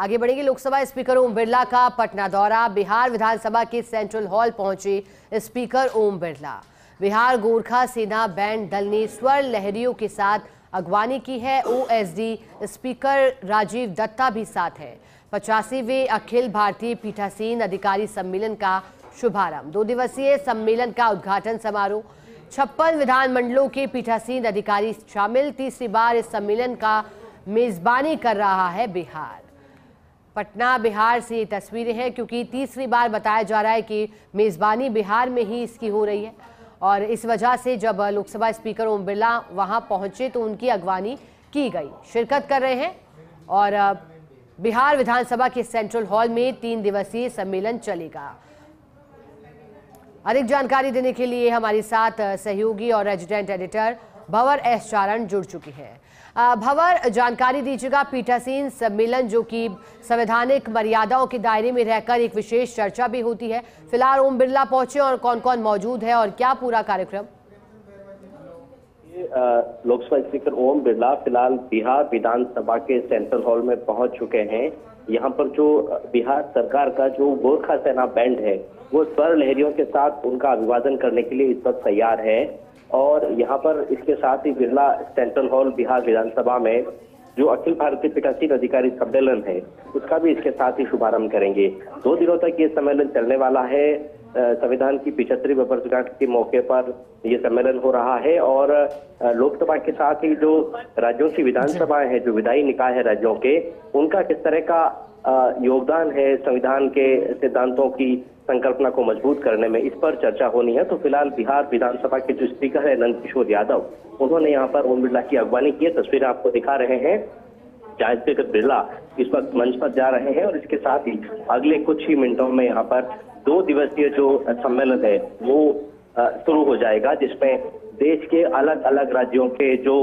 आगे बढ़ेगी। लोकसभा स्पीकर ओम बिरला का पटना दौरा। बिहार विधानसभा के सेंट्रल हॉल पहुंचे स्पीकर ओम बिरला। बिहार गोरखा सेना बैंड दल ने स्वर लहरियों के साथ अगवानी की है। ओएसडी स्पीकर राजीव दत्ता भी साथ है। 85वें अखिल भारतीय पीठासीन अधिकारी सम्मेलन का शुभारंभ। 2 दिवसीय सम्मेलन का उद्घाटन समारोह। 56 विधानमंडलों के पीठासीन अधिकारी शामिल। तीसरी बार इस सम्मेलन का मेजबानी कर रहा है बिहार। पटना बिहार से ये तस्वीरें हैं, क्योंकि तीसरी बार बताया जा रहा है कि मेजबानी बिहार में ही इसकी हो रही है। और इस वजह से जब लोकसभा स्पीकर ओम बिरला वहां पहुंचे तो उनकी अगवानी की गई। शिरकत कर रहे हैं और बिहार विधानसभा के सेंट्रल हॉल में 3 दिवसीय सम्मेलन चलेगा। अधिक जानकारी देने के लिए हमारे साथ सहयोगी और रेजिडेंट एडिटर भंवर एस चारण जुड़ चुकी हैं। भंवर, जानकारी दीजिएगा। पीठासीन सम्मेलन जो कि संवैधानिक मर्यादाओं के दायरे में रहकर एक विशेष चर्चा भी होती है, फिलहाल ओम बिरला पहुंचे और कौन कौन मौजूद है और क्या पूरा कार्यक्रम? लोकसभा स्पीकर ओम बिरला फिलहाल बिहार विधानसभा के सेंट्रल हॉल में पहुंच चुके हैं। यहाँ पर जो बिहार सरकार का जो गोरखा सेना बैंड है वो स्वर लहरियों के साथ उनका अभिवादन करने के लिए इस वक्त तैयार है। और यहाँ पर इसके साथ ही बिरला सेंट्रल हॉल बिहार विधानसभा में जो अखिल भारतीय पीठासीन अधिकारी सम्मेलन है उसका भी इसके साथ ही शुभारंभ करेंगे। 2 दिनों तक ये सम्मेलन चलने वाला है। संविधान की 75वीं वर्षगांठ के मौके पर ये सम्मेलन हो रहा है। और लोकसभा के साथ ही जो राज्यों की विधानसभाएं हैं, जो विधायी निकाय है राज्यों के, उनका किस तरह का योगदान है संविधान के सिद्धांतों की संकल्पना को मजबूत करने में, इस पर चर्चा होनी है। तो फिलहाल बिहार विधानसभा के जो स्पीकर है नंद किशोर यादव, उन्होंने यहाँ पर ओम बिरला की अगवानी की है। तस्वीरें आपको दिखा रहे हैं जहाँ स्पीकर बिरला इस वक्त मंच पर जा रहे हैं। और इसके साथ ही अगले कुछ ही मिनटों में यहाँ पर 2 दिवसीय जो सम्मेलन है वो शुरू हो जाएगा, जिसमें देश के अलग अलग राज्यों के जो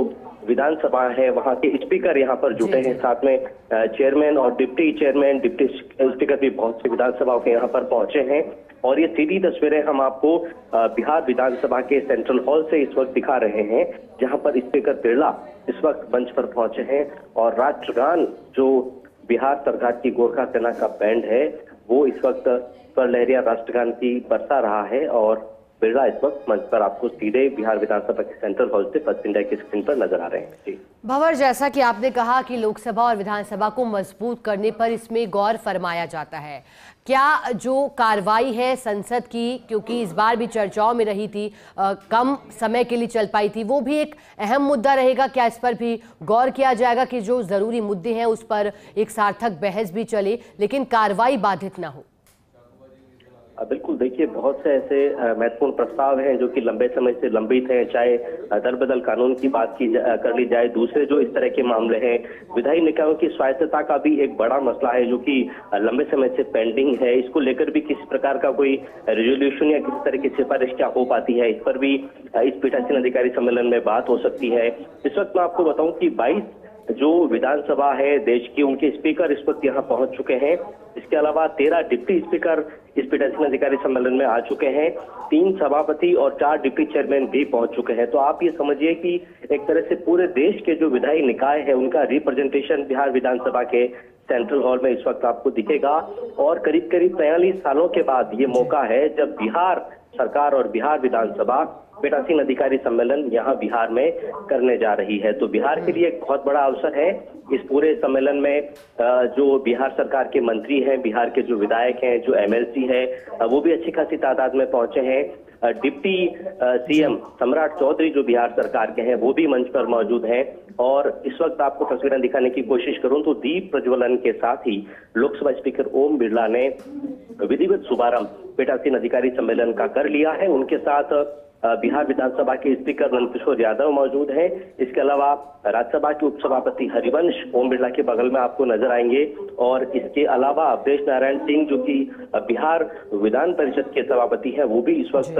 विधानसभा है वहां के स्पीकर यहाँ पर जुटे हैं। साथ में चेयरमैन और डिप्टी चेयरमैन, डिप्टी स्पीकर भी बहुत सी विधानसभाओं के यहाँ पर पहुंचे हैं। और ये सीधी तस्वीरें हम आपको बिहार विधानसभा के सेंट्रल हॉल से इस वक्त दिखा रहे हैं, जहां पर स्पीकर बिरला इस वक्त मंच पर पहुंचे हैं। और राष्ट्रगान जो बिहार सरकार की गोरखा सेना का बैंड है वो इस वक्त स्वर लहरिया राष्ट्रगान की बरसा रहा है। और बिरला इस वक्त मंच पर आपको सीधे बिहार विधानसभा के सेंट्रल हॉल से फर्स्ट इंडिया की स्क्रीन पर नजर आ रहे हैं। जी भंवर, जैसा कि आपने कहा कि लोकसभा और विधानसभा को मजबूत करने पर इसमें गौर फरमाया जाता है, क्या जो कार्रवाई है संसद की, क्योंकि इस बार भी चर्चाओं में रही थी, कम समय के लिए चल पाई थी, वो भी एक अहम मुद्दा रहेगा? क्या इस पर भी गौर किया जाएगा कि जो जरूरी मुद्दे हैं उस पर एक सार्थक बहस भी चले लेकिन कार्रवाई बाधित ना हो? बिल्कुल, देखिए बहुत से ऐसे महत्वपूर्ण प्रस्ताव हैं जो कि लंबे समय से लंबित हैं, चाहे दल बदल कानून की बात कर ली जाए, दूसरे जो इस तरह के मामले हैं, विधायी निकायों की स्वायत्तता का भी एक बड़ा मसला है जो कि लंबे समय से पेंडिंग है। इसको लेकर भी किसी प्रकार का कोई रेजोल्यूशन या किसी तरह की सिफारिश क्या हो पाती है, इस पर भी इस पीठासीन अधिकारी सम्मेलन में बात हो सकती है। इस वक्त मैं आपको बताऊं कि 22 जो विधानसभा है देश की, उनके स्पीकर इस वक्त यहाँ पहुंच चुके हैं। इसके अलावा 13 डिप्टी स्पीकर इस पीठासीन अधिकारी सम्मेलन में आ चुके हैं। 3 सभापति और 4 डिप्टी चेयरमैन भी पहुंच चुके हैं। तो आप ये समझिए कि एक तरह से पूरे देश के जो विधायी निकाय है उनका रिप्रेजेंटेशन बिहार विधानसभा के सेंट्रल हॉल में इस वक्त आपको दिखेगा। और करीब करीब 43 सालों के बाद ये मौका है जब बिहार सरकार और बिहार विधानसभा पीठासीन अधिकारी सम्मेलन यहाँ बिहार में करने जा रही है। तो बिहार के लिए एक बहुत बड़ा अवसर है। इस पूरे सम्मेलन में जो बिहार सरकार के मंत्री हैं, बिहार के जो विधायक हैं, जो एमएलसी है, वो भी अच्छी खासी तादाद में पहुंचे हैं। डिप्टी सीएम सम्राट चौधरी जो बिहार सरकार के हैं वो भी मंच पर मौजूद हैं। और इस वक्त आपको तस्वीरें दिखाने की कोशिश करूं तो दीप प्रज्वलन के साथ ही लोकसभा स्पीकर ओम बिरला ने विधिवत शुभारंभ पीठासीन अधिकारी सम्मेलन का कर लिया है। उनके साथ बिहार विधानसभा के स्पीकर नंद किशोर यादव मौजूद हैं। इसके अलावा राज्यसभा के उपसभापति हरिवंश ओम बिरला के बगल में आपको नजर आएंगे। और इसके अलावा अवधेश नारायण सिंह जो कि बिहार विधान परिषद के सभापति हैं वो भी इस वक्त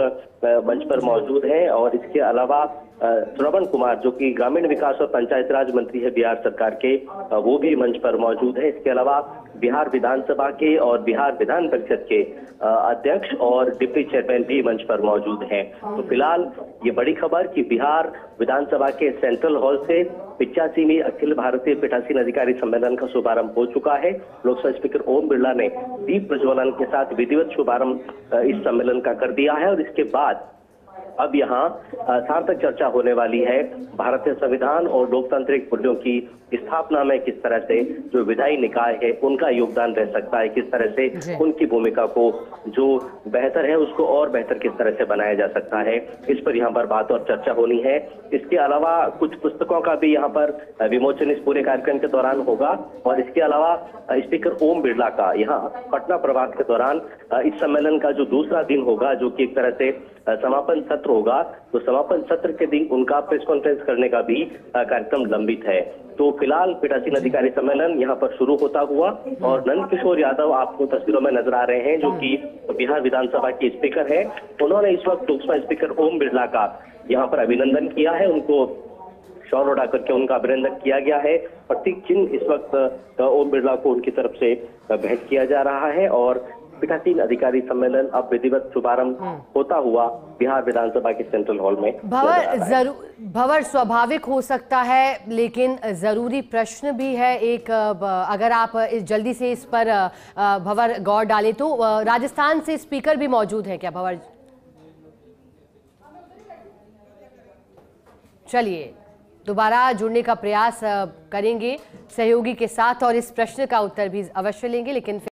मंच पर मौजूद हैं। और इसके अलावा श्रवण कुमार जो कि ग्रामीण विकास और पंचायत राज मंत्री है बिहार सरकार के, वो भी मंच पर मौजूद है। इसके अलावा बिहार विधानसभा के और बिहार विधान परिषद के अध्यक्ष और डिप्टी चेयरमैन भी मंच पर मौजूद हैं। तो फिलहाल ये बड़ी खबर कि बिहार विधानसभा के सेंट्रल हॉल से 85वीं अखिल भारतीय पीठासीन अधिकारी सम्मेलन का शुभारंभ हो चुका है। लोकसभा स्पीकर ओम बिरला ने दीप प्रज्वलन के साथ विधिवत शुभारंभ इस सम्मेलन का कर दिया है और इसके बाद अब यहाँ सार्थक चर्चा होने वाली है भारतीय संविधान और लोकतांत्रिक मूल्यों की स्थापना में किस तरह से जो विधायी निकाय है उनका योगदान रह सकता है, किस तरह से उनकी भूमिका को जो बेहतर है उसको और बेहतर किस तरह से बनाया जा सकता है, इस पर यहाँ पर बात और चर्चा होनी है। इसके अलावा कुछ पुस्तकों का भी यहाँ पर विमोचन इस पूरे कार्यक्रम के दौरान होगा और इसके अलावा स्पीकर ओम बिरला का यहाँ पटना प्रवास के दौरान इस सम्मेलन का जो दूसरा दिन होगा, जो कि एक तरह से समापन सत्र होगा, तो समापन सत्र के दिन उनका प्रेस कॉन्फ्रेंस करने का भी कार्यक्रम लंबित है। तो फिलहाल पीठासीन अधिकारी सम्मेलन यहाँ पर शुरू होता हुआ और नंद किशोर यादव आपको तस्वीरों में नजर आ रहे हैं, जो कि बिहार विधानसभा के स्पीकर हैं। उन्होंने इस वक्त लोकसभा स्पीकर ओम बिरला का यहाँ पर अभिनंदन किया है, उनको शॉल उड़ा करके उनका अभिनंदन किया गया है। प्रतीक चिन्ह इस वक्त ओम बिरला को उनकी तरफ से भेंट किया जा रहा है और पीठासीन अधिकारी सम्मेलन अब विधिवत शुभारंभ होता हुआ बिहार विधानसभा के सेंट्रल हॉल में। भंवर स्वाभाविक हो सकता है, लेकिन जरूरी प्रश्न भी है एक, अगर आप जल्दी से इस पर भंवर गौर डालें तो राजस्थान से स्पीकर भी मौजूद है क्या भंवर? चलिए दोबारा जुड़ने का प्रयास करेंगे सहयोगी के साथ और इस प्रश्न का उत्तर भी अवश्य लेंगे, लेकिन